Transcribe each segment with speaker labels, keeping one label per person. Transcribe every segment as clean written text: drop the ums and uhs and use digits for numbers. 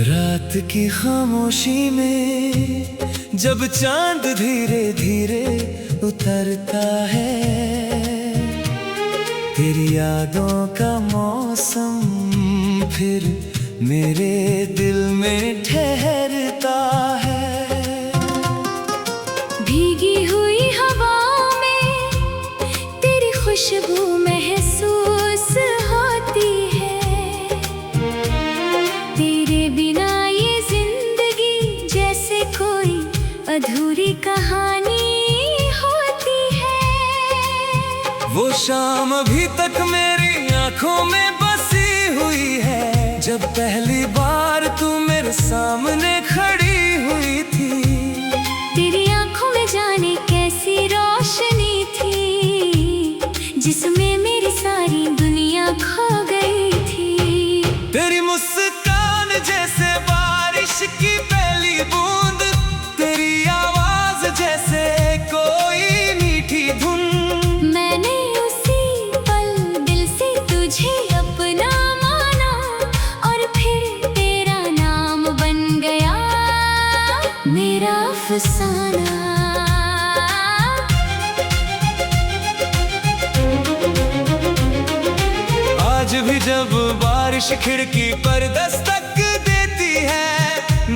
Speaker 1: रात की खामोशी में जब चांद धीरे धीरे उतरता है, तेरी यादों का मौसम फिर मेरे दिल में ठहरता है।
Speaker 2: भीगी हुई हवाओं में तेरी खुशबू महसूस होती है। तेरे बिना ये जिंदगी जैसे कोई अधूरी कहानी होती है।
Speaker 1: वो शाम अभी तक मेरी आंखों में बसी हुई है, जब पहली बार तू मेरे सामने खड़ी हुई थी।
Speaker 2: तेरी आंखों में जाने कैसी रोशनी थी, जिसमें मेरी सारी दुनिया खो गई थी।
Speaker 1: तेरी मुस्कान जैसे बारिश की पहली बूंद, तेरी आवाज जैसे कोई मीठी धुन।
Speaker 2: मैंने उसी पल दिल से तुझे अपना माना, और फिर तेरा नाम बन गया मेरा अफसाना।
Speaker 1: आज भी जब बारिश खिड़की पर दस्तक देती है,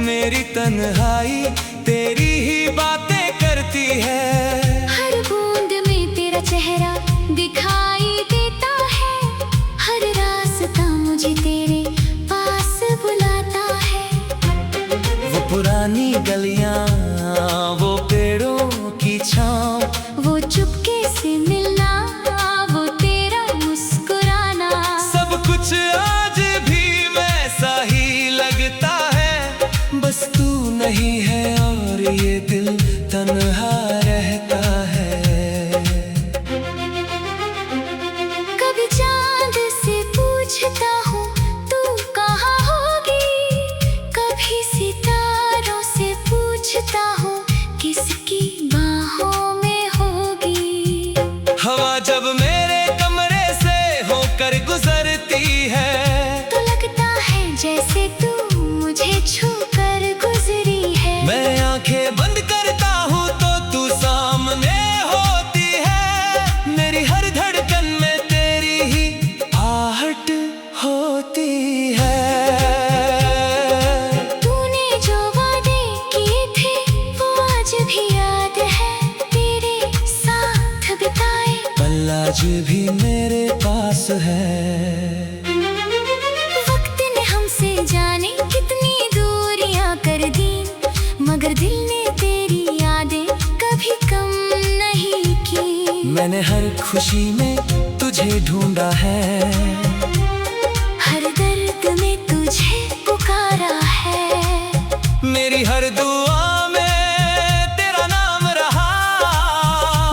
Speaker 1: मेरी तन्हाई तेरी ही बातें करती है।
Speaker 2: हर बूंद में तेरा चेहरा दिखाई देता है, हर रास्ता मुझे तेरे पास बुलाता है।
Speaker 1: वो पुरानी गलियां, वो पेड़ों की छाँव,
Speaker 2: वो चुपके से मिलना, वो तेरा मुस्कुराना,
Speaker 1: सब कुछ आज भी वैसा ही लगता है। बस तू नहीं है और ये दिल तन्हा रहता है।
Speaker 2: कभी चांद से पूछता हूँ तू कहाँ होगी, कभी सितारों से पूछता हूँ किसकी बाहों में होगी।
Speaker 1: हवा जब मेरे कमरे से होकर गुजरती है,
Speaker 2: तो लगता है जैसे तू मुझे छूकर गुजरी है।
Speaker 1: मैं आंखें बंद करता हूँ तो तू सामने होती है। मेरी हर धड़कन में तेरी ही आहट होती है।
Speaker 2: तूने जो वादे किए थे वो आज भी याद है, तेरे साथ बिताए
Speaker 1: पल आज भी मेरे पास है।
Speaker 2: वक्त ने हमसे जाने कितनी दूरियां कर दी, मगर दिल ने तेरी यादें कभी कम नहीं की।
Speaker 1: मैंने हर खुशी में तुझे ढूंढा है,
Speaker 2: हर दर्द में तुझे पुकारा है।
Speaker 1: मेरी हर दुआ में तेरा नाम रहा,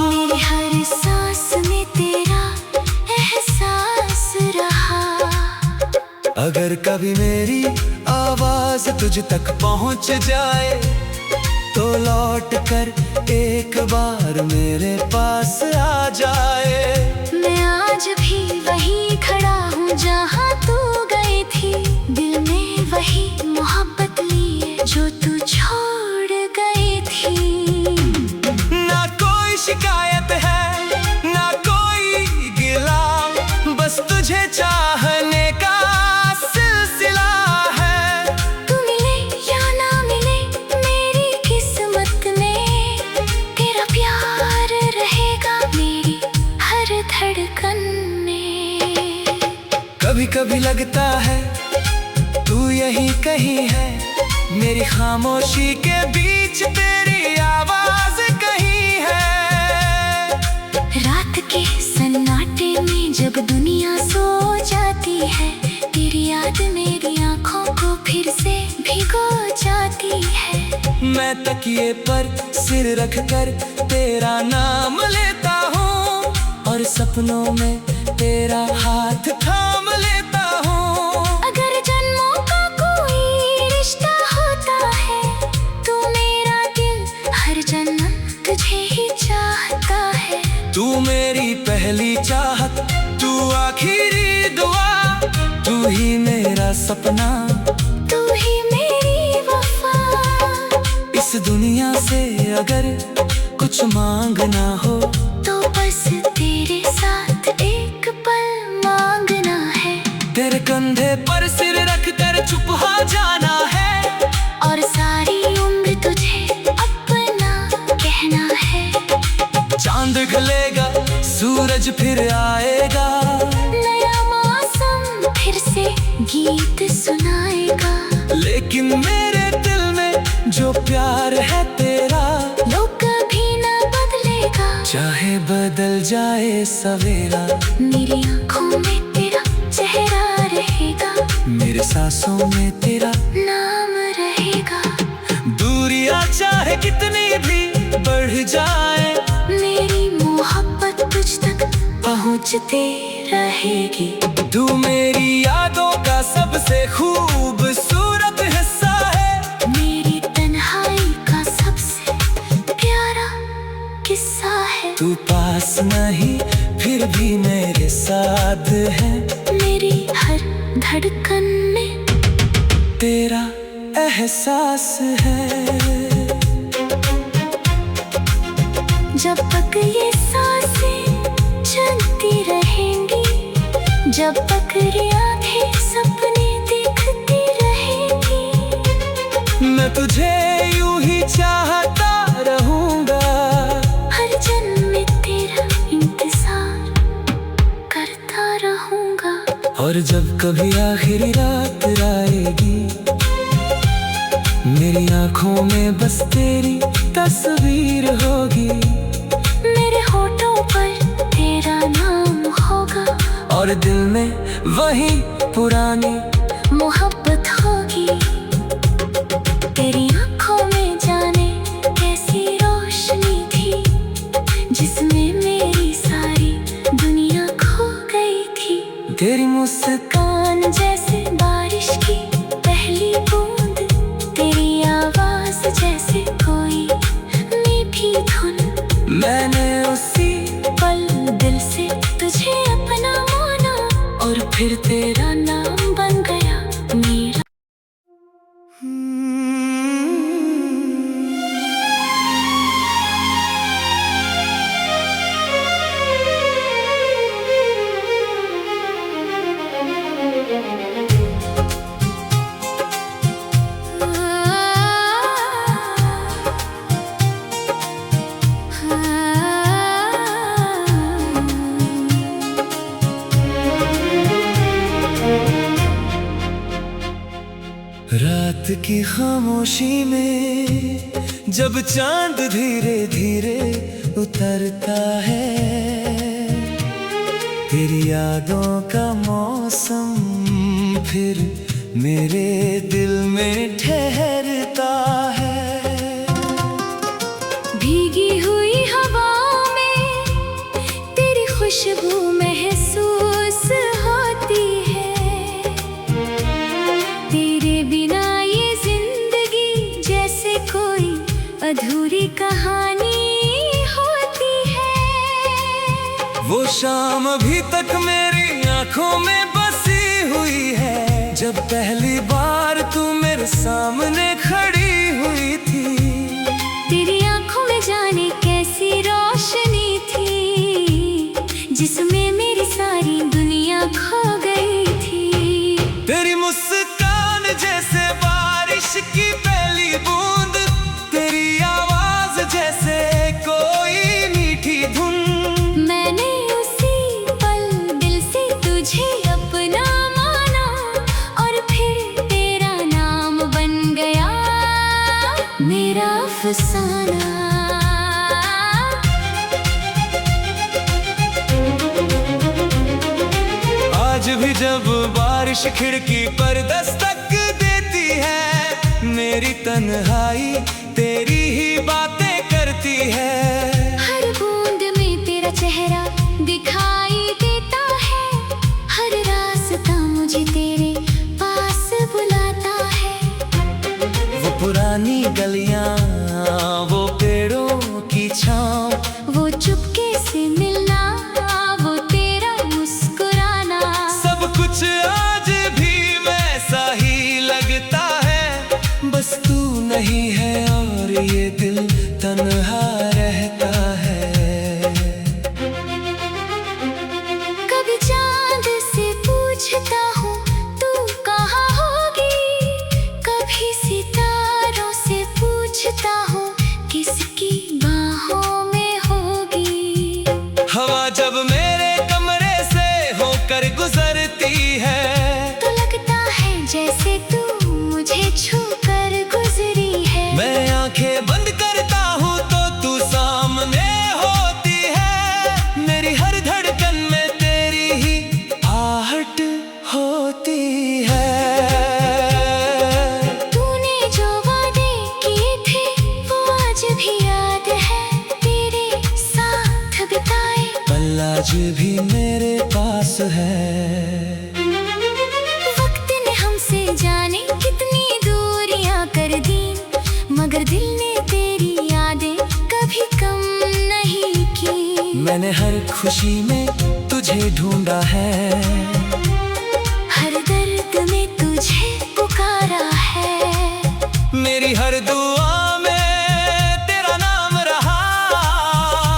Speaker 2: मेरी हर सांस में तेरा एहसास रहा।
Speaker 1: अगर कभी मेरी आवाज तुझ तक पहुंच जाए, तो लौट कर एक बार मेरे पास आ जाए।
Speaker 2: मैं आज भी वहीं खड़ा हूँ जहाँ तू गई थी, दिल में वही मोहब्बत लिए जो तू छोड़ गई थी।
Speaker 1: ना कोई शिकायत है ना कोई गिला, बस तुझे चाहने का सिलसिला है।
Speaker 2: तू मिले या ना मिले मेरी किस्मत में, तेरा प्यार रहेगा मेरी हर धड़कन में।
Speaker 1: कभी कभी लगता है तू यही कहीं है, मेरी खामोशी के बीच तेरी आवाज कहीं है।
Speaker 2: रात के सन्नाटे में जब दुनिया सो जाती है, तेरी याद मेरी आंखों को फिर से भिगो जाती है।
Speaker 1: मैं तकिए पर सिर रखकर तेरा नाम लेता हूँ, और सपनों में तेरा हाथ थाम लेता हूँ।
Speaker 2: अगर जन्मों का कोई रिश्ता होता है, तो मेरा दिल हर जन्म तुझे ही चाहता है।
Speaker 1: तू मेरी पहली चाहत, तू आखिरी दुआ, तू ही मेरा सपना,
Speaker 2: तू ही मेरा
Speaker 1: इस दुनिया से अगर कुछ मांगना हो
Speaker 2: तो बस तेरे साथ एक पल मांगना है।
Speaker 1: तेरे कंधे पर सिर रख कर चुप हो जाना है
Speaker 2: और सारी उम्र तुझे अपना कहना है।
Speaker 1: चांद ढलेगा, सूरज फिर आएगा,
Speaker 2: नया मौसम फिर से गीत सुनाएगा।
Speaker 1: लेकिन मेरे दिल में जो प्यार है तेरा
Speaker 2: वो कभी ना बदलेगा।
Speaker 1: चाहे बदल जाए सवेरा,
Speaker 2: मेरी आँखों में तेरा चेहरा रहेगा,
Speaker 1: मेरे सांसों में तेरा
Speaker 2: नाम रहेगा।
Speaker 1: दूरियां चाहे कितनी भी बढ़ जाए,
Speaker 2: मेरी मोहब्बत तुझ तक पहुँचती रहेगी।
Speaker 1: तू मेरी यादों का सबसे खूबसूरत हिस्सा है,
Speaker 2: मेरी तन्हाई का सबसे प्यारा किस्सा है।
Speaker 1: तू पास नहीं फिर भी मेरे साथ है,
Speaker 2: मेरी हर धड़कन में
Speaker 1: तेरा एहसास है।
Speaker 2: जब तक ये सांसें चलती रहेंगी, जब तक ये आँखें सपने देखती रहेंगी,
Speaker 1: मैं तुझे यूं ही चाहता रहूंगा,
Speaker 2: हर जन्म में तेरा इंतजार करता रहूंगा।
Speaker 1: और जब कभी आखिरी रात आएगी, मेरी आंखों में बस तेरी तस्वीर होगी,
Speaker 2: मेरे होठों पर तेरा नाम होगा,
Speaker 1: और दिल में वही पुरानी
Speaker 2: मोहब्बत होगी। तेरी आँखों में जाने कैसी रोशनी थी, जिसमें मेरी सारी दुनिया खो गई थी।
Speaker 1: तेरी मुस्कान
Speaker 2: जैसे बारिश की पहली बूंद, तेरी आवाज जैसे कोई मीठी धुन,
Speaker 1: मैंने उसी
Speaker 2: पल दिल से तुझे अपना माना, और फिर तेरा नाम बन गया मेरा।
Speaker 1: रात की खामोशी में जब चांद धीरे धीरे उतरता है, तेरी यादों का मौसम फिर मेरे दिल में ठहरता है।
Speaker 2: भीगी हुई हवाओं में तेरी खुशबू महसूस होती है, तेरे बिना ये जिंदगी जैसे कोई अधूरी कहानी होती है।
Speaker 1: वो शाम अभी तक मेरी आंखों में बसी हुई है, जब पहली बार तू मेरे सामने खड़ी हुई थी।
Speaker 2: तेरी आंखों में जाने कैसी रोशनी थी, जिसमें मेरी सारी दुनिया खो गई थी।
Speaker 1: तेरी मुस्कान जैसे बारिश की पहली बूंद, तेरी आवाज जैसे कोई मीठी धुन,
Speaker 2: मैंने उसी पल दिल से तुझे अपना माना, और फिर तेरा नाम बन गया मेरा अफसाना।
Speaker 1: आज भी जब बारिश खिड़की पर दस्तक देती है, मेरी तन्हाई तेरी ही बातें करती है।
Speaker 2: हर बूंद में तेरा चेहरा दिखाई देता है, हर रास्ता मुझे तेरे पास बुलाता है।
Speaker 1: वो पुरानी गलियां, वो पेड़ों की छांव,
Speaker 2: वो चुपके से मिलना, वो तेरा मुस्कुराना,
Speaker 1: सब कुछ आज भी वैसा ही लगता है। बस तू नहीं है और पर ये दिल तन्हा रहता है।
Speaker 2: कभी चांद से पूछता हूँ तू कहाँ होगी, कभी सितारों से पूछता हूँ किसकी बाहों में होगी।
Speaker 1: हवा जब मेरे कमरे से होकर गुजरती है
Speaker 2: तो लगता है जैसे तू मुझे छूकर गुजरी है।
Speaker 1: मैं आंखें बंद करता हूँ तो तू सामने होती है। मेरी हर धड़कन में तेरी ही आहट होती है।
Speaker 2: तूने जो वादे किए थे वो आज भी याद है, तेरे साथ बिताए
Speaker 1: पल आज भी मेरे पास है।
Speaker 2: वक्त ने हमसे जाने कितनी दूरियां कर दी, मगर दिल ने तेरी यादें कभी कम नहीं की।
Speaker 1: मैंने हर खुशी में तुझे ढूंढा है,
Speaker 2: हर दर्द में तुझे पुकारा है।
Speaker 1: मेरी हर दुआ में तेरा नाम रहा,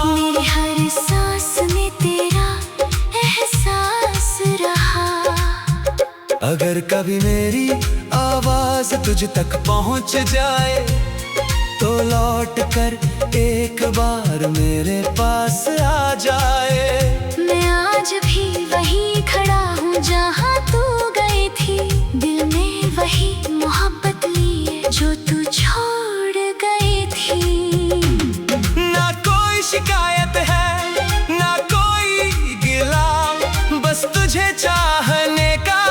Speaker 2: मेरी हर सांस में तेरा एहसास रहा।
Speaker 1: अगर कभी मेरी आवाज तुझ तक पहुंच जाए तो लौट कर एक बार मेरे पास आ जाए।
Speaker 2: मैं आज भी वही खड़ा हूँ जहाँ तू गई थी, दिल में वही मोहब्बत लिए जो तू छोड़ गई थी।
Speaker 1: ना कोई शिकायत है ना कोई गिला, बस तुझे चाहने का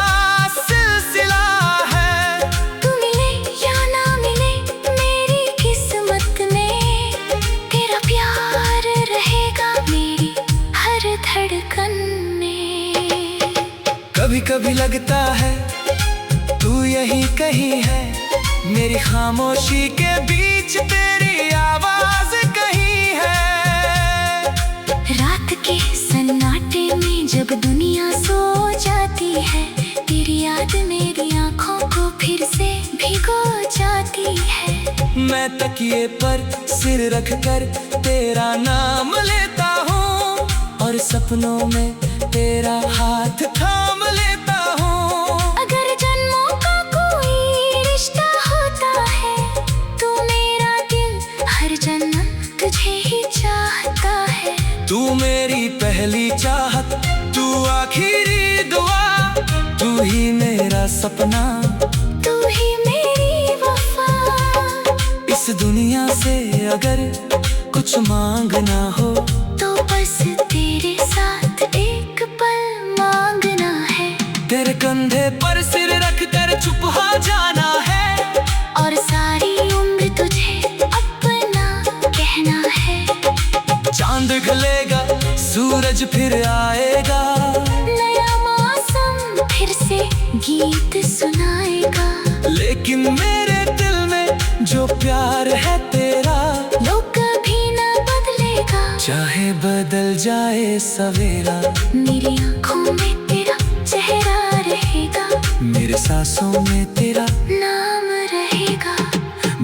Speaker 1: सिलसिला है।
Speaker 2: तू मिले या ना मिले मेरी किस्मत में, तेरा प्यार रहेगा मेरी हर धड़कन में।
Speaker 1: कभी कभी लगता है तू यही कहीं है, मेरी खामोशी के बीच तेरी आवाज कहीं है।
Speaker 2: रात के सन्नाटे में जब दुनिया सो जाती है, तेरी याद मेरी आंखों को फिर से भिगो जाती है।
Speaker 1: मैं तकिए पर सिर रख कर तेरा नाम लेता हूँ और सपनों में तेरा हाथ थाम लेता हूँ।
Speaker 2: अगर जन्मों का कोई रिश्ता होता है तो मेरा दिल हर जन्म तुझे ही चाहता है।
Speaker 1: तू मेरी पहली चाहत, तू आखिरी दुआ, तू ही मेरा सपना,
Speaker 2: तू ही मेरी वफा।
Speaker 1: इस दुनिया से अगर कुछ मांगना हो
Speaker 2: तो बस तेरे साथ एक पल मांगना है।
Speaker 1: तेरे कंधे पर सिर रख कर चुप हो जाना है
Speaker 2: और सारी उम्र तुझे अपना कहना है।
Speaker 1: चांद ढलेगा सूरज फिर आएगा,
Speaker 2: नया मौसम फिर से गीत सुनाएगा।
Speaker 1: लेकिन मेरे दिल में जो प्यार है तेरा
Speaker 2: वो कभी ना बदलेगा,
Speaker 1: चाहे बदल जाए सवेरा।
Speaker 2: मेरी आंखों में तेरा चेहरा रहेगा,
Speaker 1: मेरे सांसों में तेरा
Speaker 2: नाम रहेगा।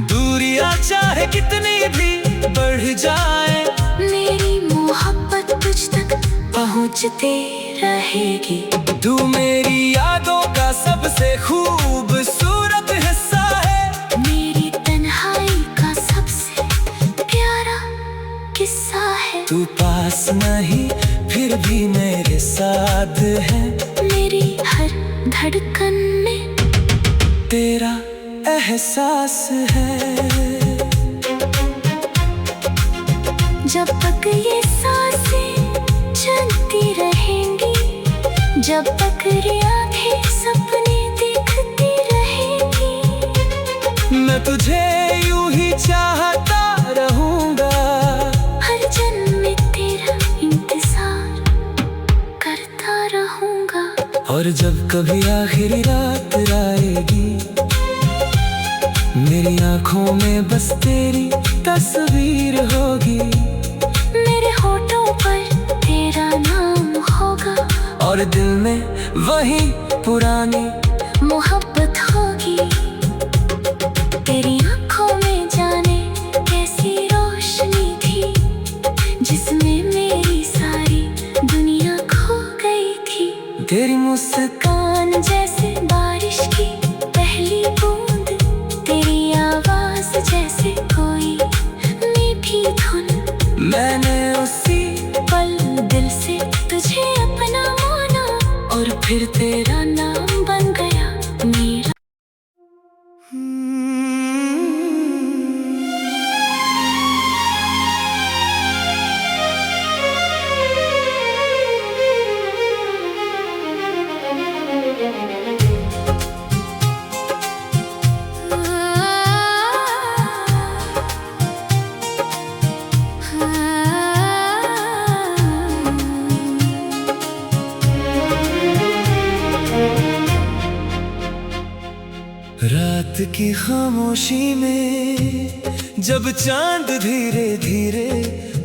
Speaker 1: दूरियां चाहे कितनी भी बढ़ जाए,
Speaker 2: मेरी मोहब्बत तुझ तक पहुँचती रहेगी।
Speaker 1: तू मेरी यादों का सबसे खूबसूरत हिस्सा है,
Speaker 2: मेरी तन्हाई का सबसे प्यारा किस्सा है।
Speaker 1: तू पास नहीं फिर भी मेरे साथ है,
Speaker 2: मेरी हर धड़कन में
Speaker 1: तेरा एहसास है।
Speaker 2: जब तक ये सांसें चलती रहेंगी, जब तक ये आंखें सपने देखती रहेंगी,
Speaker 1: मैं तुझे यूं ही चाहता रहूंगा,
Speaker 2: हर जन्म में तेरा इंतजार करता रहूंगा।
Speaker 1: और जब कभी आखिरी रात आएगी, मेरी आंखों में बस तेरी तस्वीर होगी,
Speaker 2: मेरे होठों पर तेरा नाम होगा
Speaker 1: और दिल में वही पुरानी
Speaker 2: मोहब्बत होगी। तेरी आंखों में जाने
Speaker 1: रात की खामोशी में जब चांद धीरे धीरे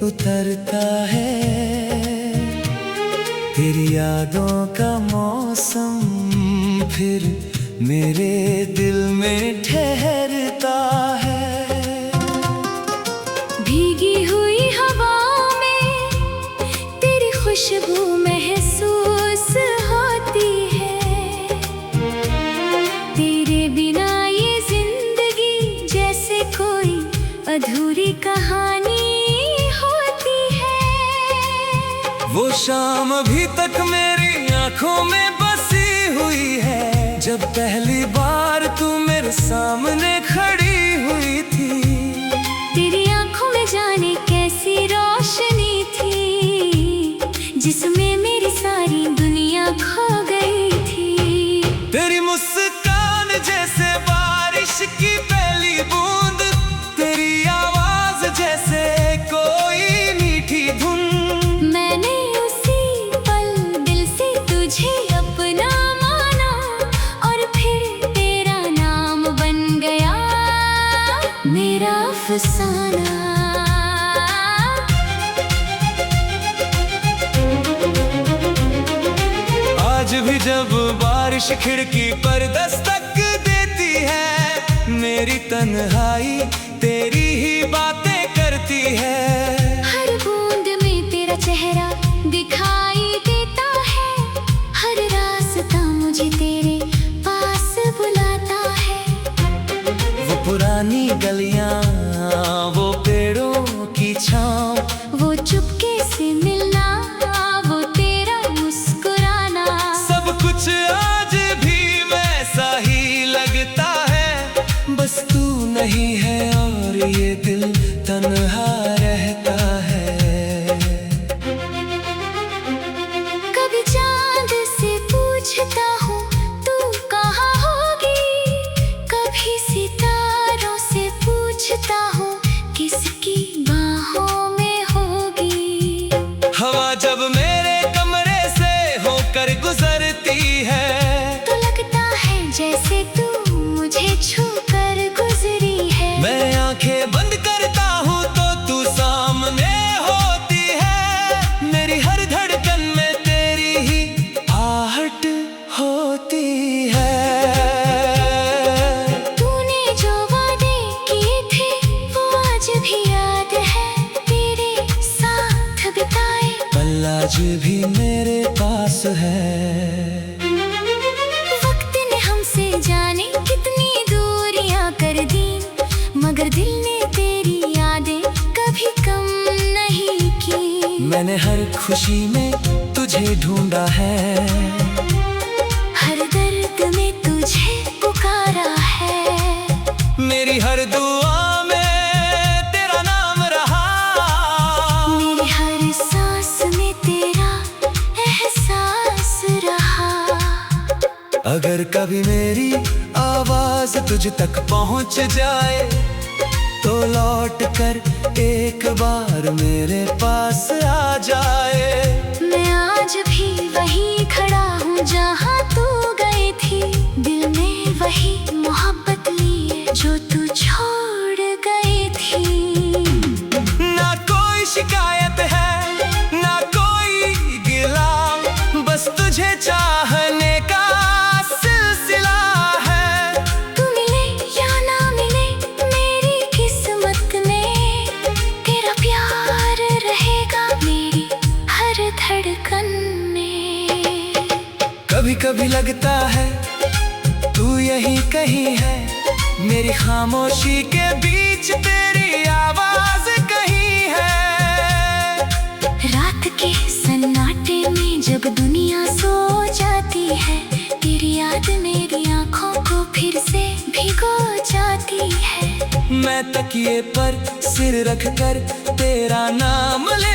Speaker 1: उतरता है, तेरी यादों का मौसम फिर मेरे दिल में ठहरता है।
Speaker 2: भीगी हुई हवा में तेरी खुशबू महसूस होती है, तेरे बिना ये जिंदगी जैसे कोई अधूरी कहानी होती है।
Speaker 1: वो शाम अभी तक मेरी आंखों में बसी हुई है, जब पहली बार तू मेरे सामने खड़ी हुई थी।
Speaker 2: तेरी आंखों में जाने कैसी रोशनी थी, जिसमें मेरी सारी दुनिया खो गई थी।
Speaker 1: तेरी मुस्कान जैसे बारिश की पहली बूंद, तेरी आवाज जैसे कोई मीठी धुन।
Speaker 2: मैंने उसी पल दिल से तुझे अपना माना, और फिर तेरा नाम बन गया मेरा अफसाना।
Speaker 1: आज भी जब बारिश खिड़की पर दस्तक देती है, मेरी तन्हाई तेरी ही बातें करती है।
Speaker 2: हर बूंद में तेरा चेहरा दिखाई देता है, हर रास्ता मुझे तेरे पास बुलाता है।
Speaker 1: वो पुरानी गलियां, वो पेड़ों की छांव,
Speaker 2: वो चुपके से मिलना, वो तेरा मुस्कुराना,
Speaker 1: सब कुछ आज भी वैसा ही लगता है। बस तू नहीं है और ये दिल तन्हा रहता है।
Speaker 2: कभी चांद से पूछता हूँ तू कहाँ होगी, कभी सितारों से पूछता हूँ किसकी बाहों में होगी।
Speaker 1: हवा जब मेरे कमरे से होकर गुजरती है,
Speaker 2: तो लगता है जैसे तू मुझे छू कर गुजरी है।
Speaker 1: मैं आंखें बंद करता हूँ तो तू सामने होती है, मेरी हर धड़कन में तेरी ही आहट होती है।
Speaker 2: तूने जो वादे किए थे वो आज भी याद है, तेरे साथ बिताए
Speaker 1: पल आज भी मेरे पास है।
Speaker 2: वक्त ने हमसे जाने कितनी दूरियां कर दी, मगर दिल ने तेरी यादें कभी कम नहीं की।
Speaker 1: मैंने हर खुशी में तुझे ढूंढा है,
Speaker 2: हर दर्द में तुझे पुकारा है।
Speaker 1: मेरी हर दुआ में तेरा नाम रहा,
Speaker 2: मेरी हर सांस में तेरा एहसास रहा।
Speaker 1: अगर कभी मेरी आवाज तुझ तक पहुंच जाए, तो लौट कर एक बार मेरे पास आ जाए।
Speaker 2: मैं आज भी वहीं खड़ा हूँ जहाँ तू गई थी, दिल में वही मोहब्बत लिए जो तू छोड़ गई थी।
Speaker 1: ना कोई शिकायत है ना कोई गिला, बस तुझे चाहने का सिलसिला है।
Speaker 2: तू मिले या ना मिले मेरी किस्मत में, तेरा प्यार रहेगा मेरी हर धड़कन में।
Speaker 1: कभी कभी लगता है तू यही कहीं है, मेरी खामोशी के बीच तेरी आवाज कहीं है।
Speaker 2: रात के सन्नाटे में जब दुनिया सो जाती है, तेरी याद मेरी आंखों को फिर से भिगो जाती है।
Speaker 1: मैं तकिए पर सिर रख कर तेरा नाम ले